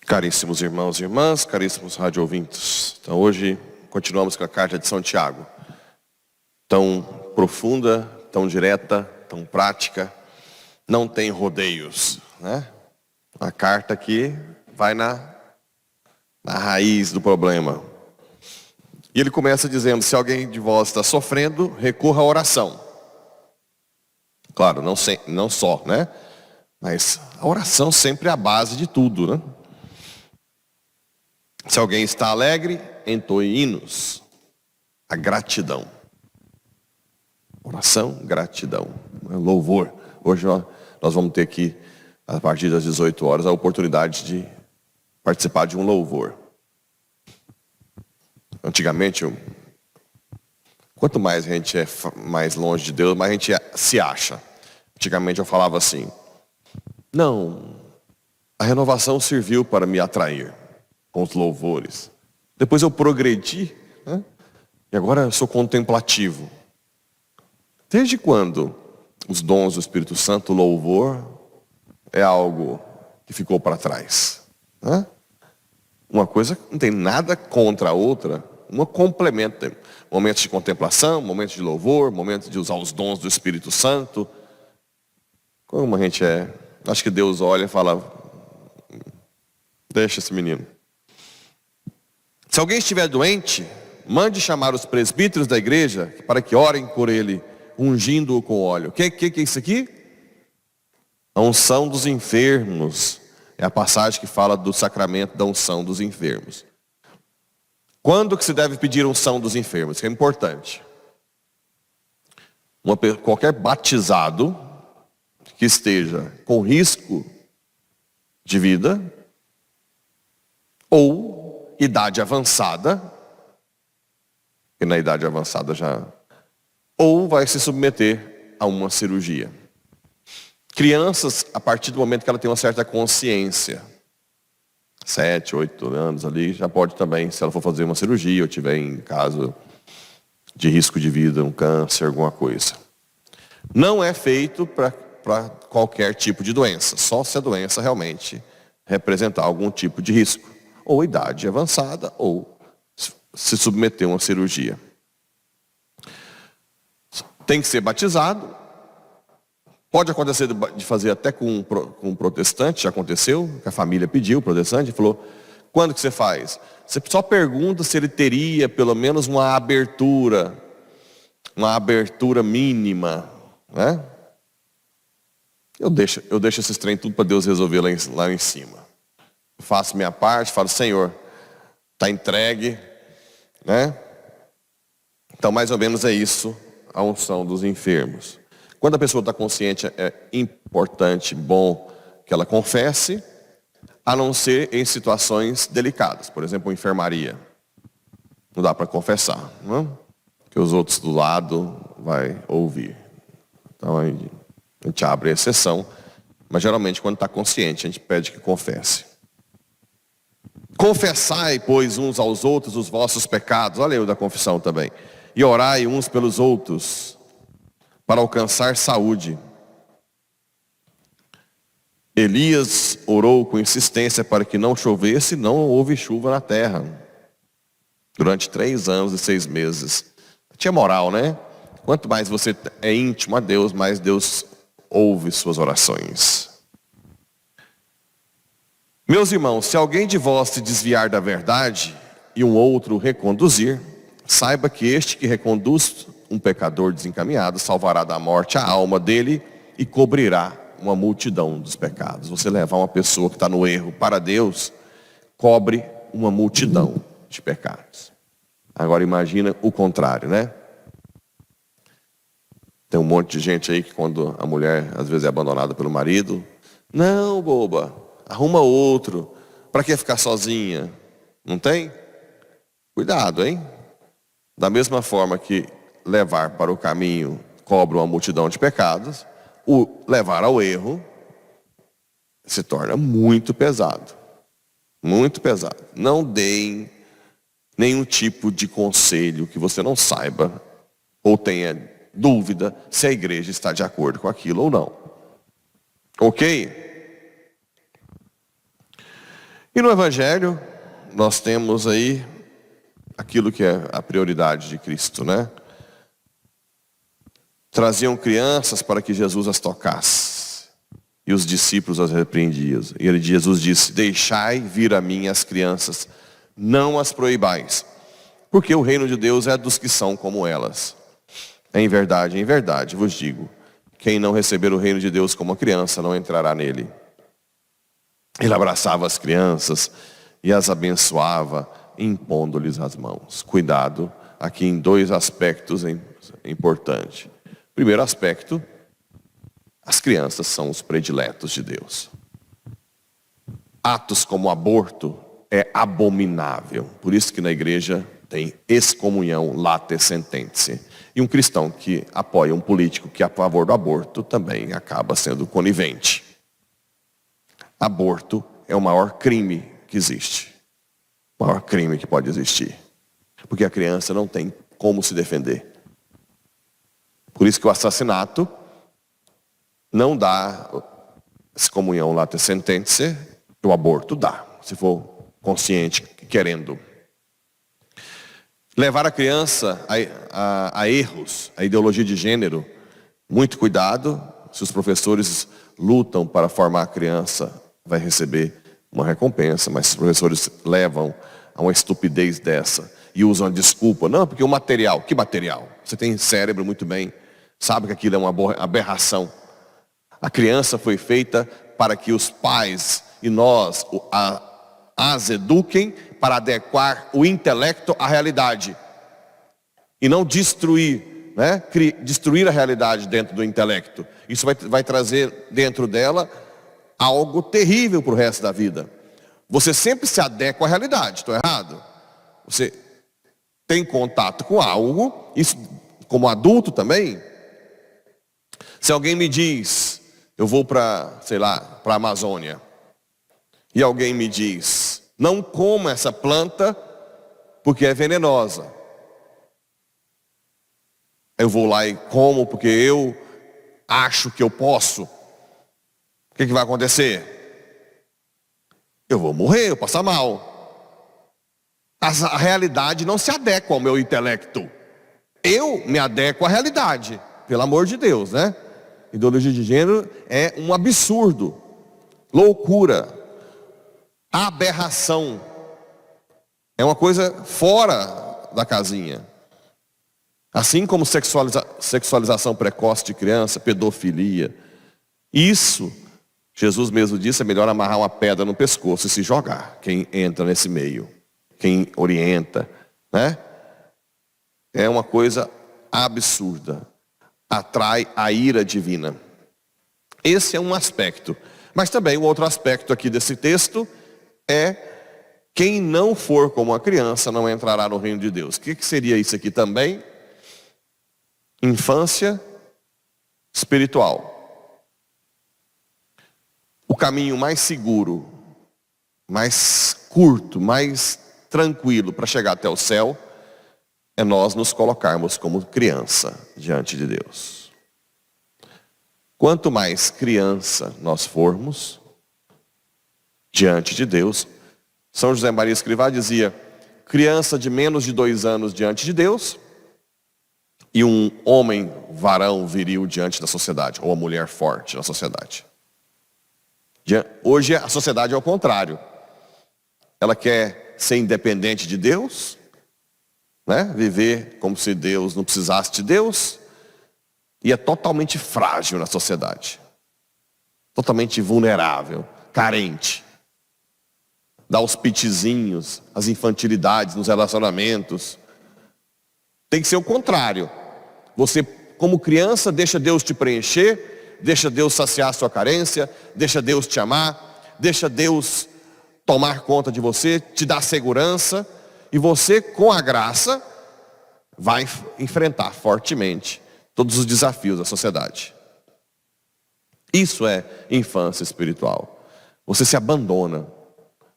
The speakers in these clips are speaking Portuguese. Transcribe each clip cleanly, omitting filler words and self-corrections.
Caríssimos irmãos e irmãs, caríssimos rádio ouvintes. Então hoje continuamos com a carta de São Tiago. Tão profunda, tão direta, tão prática, não tem rodeios, né? A carta aqui vai na raiz do problema. E ele começa dizendo: se alguém de vós está sofrendo, recorra à oração. Claro, não só, né? Mas a oração sempre é a base de tudo, né? Se alguém está alegre, entoe hinos. A gratidão. Oração, gratidão. Louvor. Hoje nós vamos ter aqui, a partir das 18 horas, a oportunidade de participar de um louvor. Antigamente, quanto mais a gente é mais longe de Deus, mais a gente se acha. Antigamente eu falava assim: não, a renovação serviu para me atrair com os louvores. Depois eu progredi, né? E agora eu sou contemplativo. Desde quando os dons do Espírito Santo, o louvor, é algo que ficou para trás, né? Uma coisa não tem nada contra a outra, uma complementa. Momentos de contemplação, momentos de louvor, momentos de usar os dons do Espírito Santo. Como a gente é, acho que Deus olha e fala: deixa esse menino. Se alguém estiver doente, mande chamar os presbíteros da igreja para que orem por ele, ungindo-o com óleo. O que é isso aqui? A unção dos enfermos. É a passagem que fala do sacramento da unção dos enfermos. Quando que se deve pedir unção dos enfermos? Isso é importante. Qualquer batizado que esteja com risco de vida ou idade avançada, e na idade avançada já, ou vai se submeter a uma cirurgia. Crianças, a partir do momento que ela tem uma certa consciência, 7, 8 anos ali, já pode também, se ela for fazer uma cirurgia, ou tiver em caso de risco de vida, um câncer, alguma coisa. Não é feito para qualquer tipo de doença, só se a doença realmente representar algum tipo de risco, ou idade avançada, ou se submeter a uma cirurgia. Tem que ser batizado. Pode acontecer de fazer até com um protestante, já aconteceu, que a família pediu, o protestante falou: quando que você faz? Você só pergunta se ele teria pelo menos uma abertura mínima, né? Eu deixo esses trem tudo para Deus resolver lá em cima. Faço minha parte, falo: Senhor, está entregue, né? Então mais ou menos é isso, a unção dos enfermos. Quando a pessoa está consciente, é importante, bom que ela confesse, a não ser em situações delicadas. Por exemplo, enfermaria. Não dá para confessar, não? Que os outros do lado vai ouvir. Então a gente abre a exceção, mas geralmente quando está consciente, a gente pede que confesse. Confessai, pois, uns aos outros os vossos pecados. Olha aí o da confissão também. E orai uns pelos outros, para alcançar saúde. Elias orou com insistência para que não chovesse, não houve chuva na terra. Durante 3 anos e 6 meses. Tinha moral, né? Quanto mais você é íntimo a Deus, mais Deus ouve suas orações. Meus irmãos, se alguém de vós se desviar da verdade e um outro reconduzir, saiba que este que reconduz um pecador desencaminhado salvará da morte a alma dele e cobrirá uma multidão dos pecados. Você levar uma pessoa que está no erro para Deus, cobre uma multidão de pecados. Agora imagina o contrário, né? Tem um monte de gente aí que quando a mulher às vezes é abandonada pelo marido, não, boba, arruma outro, para que ficar sozinha? Não tem? Cuidado, hein? Da mesma forma que levar para o caminho cobre uma multidão de pecados, o levar ao erro se torna muito pesado. Muito pesado. Não deem nenhum tipo de conselho que você não saiba ou tenha dúvida se a igreja está de acordo com aquilo ou não. Ok? E no Evangelho, nós temos aí aquilo que é a prioridade de Cristo, né? Traziam crianças para que Jesus as tocasse, e os discípulos as repreendiam. E Jesus disse: deixai vir a mim as crianças, não as proibais, porque o reino de Deus é dos que são como elas. Em verdade vos digo, quem não receber o reino de Deus como a criança, não entrará nele. Ele abraçava as crianças e as abençoava, impondo-lhes as mãos. Cuidado aqui em dois aspectos importantes. Primeiro aspecto, as crianças são os prediletos de Deus. Atos como aborto é abominável. Por isso que na igreja tem excomunhão late sententia. E um cristão que apoia um político que é a favor do aborto também acaba sendo conivente. Aborto é o maior crime que existe. O maior crime que pode existir. Porque a criança não tem como se defender. Por isso que o assassinato não dá excomunhão late sententia, o aborto dá, se for consciente, querendo. Levar a criança a erros, a ideologia de gênero, muito cuidado. Se os professores lutam para formar a criança, vai receber uma recompensa, mas se os professores levam a uma estupidez dessa e usam a desculpa, não, porque o material, que material? Você tem cérebro muito bem, sabe que aquilo é uma aberração. A criança foi feita para que os pais e nós as eduquem para adequar o intelecto à realidade. E não destruir, né? Destruir a realidade dentro do intelecto. Isso vai trazer dentro dela algo terrível para o resto da vida. Você sempre se adequa à realidade, estou errado? Você tem contato com algo, isso como adulto também. Se alguém me diz, eu vou para, sei lá, para a Amazônia, e alguém me diz, não coma essa planta porque é venenosa. Eu vou lá e como porque eu acho que eu posso. O que vai acontecer? Eu vou morrer, eu vou passar mal. A realidade não se adequa ao meu intelecto. Eu me adequo à realidade, pelo amor de Deus, né? Ideologia de gênero é um absurdo, loucura, aberração. É uma coisa fora da casinha. Assim como sexualização precoce de criança, pedofilia. Isso, Jesus mesmo disse, é melhor amarrar uma pedra no pescoço e se jogar. Quem entra nesse meio, quem orienta, né? É uma coisa absurda. Atrai a ira divina. Esse é um aspecto. Mas também o outro aspecto aqui desse texto é quem não for como a criança não entrará no reino de Deus. O que seria isso aqui também? Infância espiritual. O caminho mais seguro, mais curto, mais tranquilo para chegar até o céu é nós nos colocarmos como criança diante de Deus. Quanto mais criança nós formos diante de Deus, São José Maria Escrivá dizia, criança de menos de 2 anos diante de Deus e um homem varão viril diante da sociedade, ou a mulher forte na sociedade. Hoje a sociedade é o contrário. Ela quer ser independente de Deus, né? Viver como se Deus não precisasse de Deus, e é totalmente frágil na sociedade. Totalmente vulnerável, carente. Dá os pitizinhos, as infantilidades nos relacionamentos. Tem que ser o contrário. Você, como criança, deixa Deus te preencher, deixa Deus saciar a sua carência, deixa Deus te amar, deixa Deus tomar conta de você, te dar segurança, e você, com a graça, vai enfrentar fortemente todos os desafios da sociedade. Isso é infância espiritual. Você se abandona.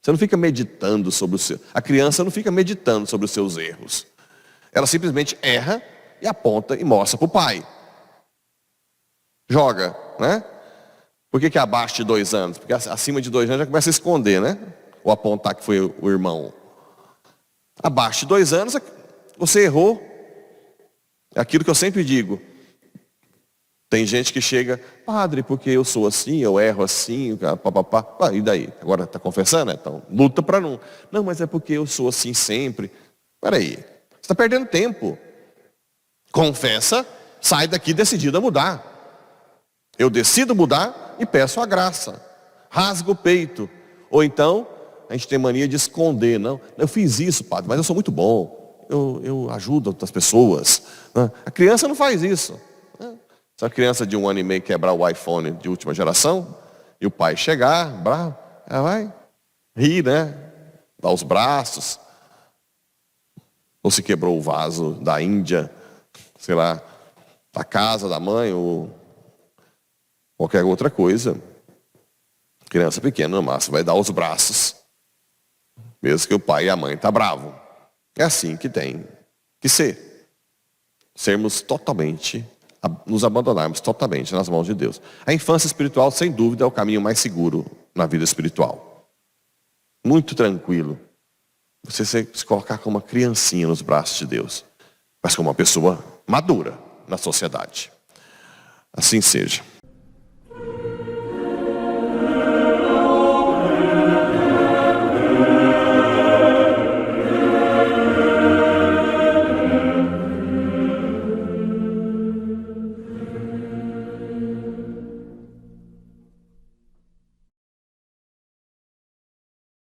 Você não fica meditando sobre o seu... A criança não fica meditando sobre os seus erros. Ela simplesmente erra e aponta e mostra para o pai. Joga, né? Por que abaixo de 2 anos? Porque acima de 2 anos já começa a esconder, né? Ou apontar que foi o irmão. Abaixo de 2 anos, você errou. É aquilo que eu sempre digo. Tem gente que chega, padre, porque eu sou assim, eu erro assim, papapá. Ah, e daí? Agora está confessando? Então, luta para não. Não, mas é porque eu sou assim sempre. Peraí, você está perdendo tempo. Confessa, sai daqui decidido a mudar. Eu decido mudar e peço a graça. Rasgo o peito. Ou então, a gente tem mania de esconder. Não, eu fiz isso, padre, mas eu sou muito bom. Eu ajudo outras pessoas. A criança não faz isso. Se a criança de 1 ano e meio quebrar o iPhone de última geração, e o pai chegar, bravo, ela vai rir, né? Dar os braços. Ou se quebrou o vaso da Índia, sei lá, da casa da mãe, ou qualquer outra coisa. Criança pequena, no máximo, vai dar os braços. Mesmo que o pai e a mãe tá bravo. É assim que tem que ser. Sermos totalmente, nos abandonarmos totalmente nas mãos de Deus. A infância espiritual, sem dúvida, é o caminho mais seguro na vida espiritual. Muito tranquilo. Você se colocar como uma criancinha nos braços de Deus. Mas como uma pessoa madura na sociedade. Assim seja.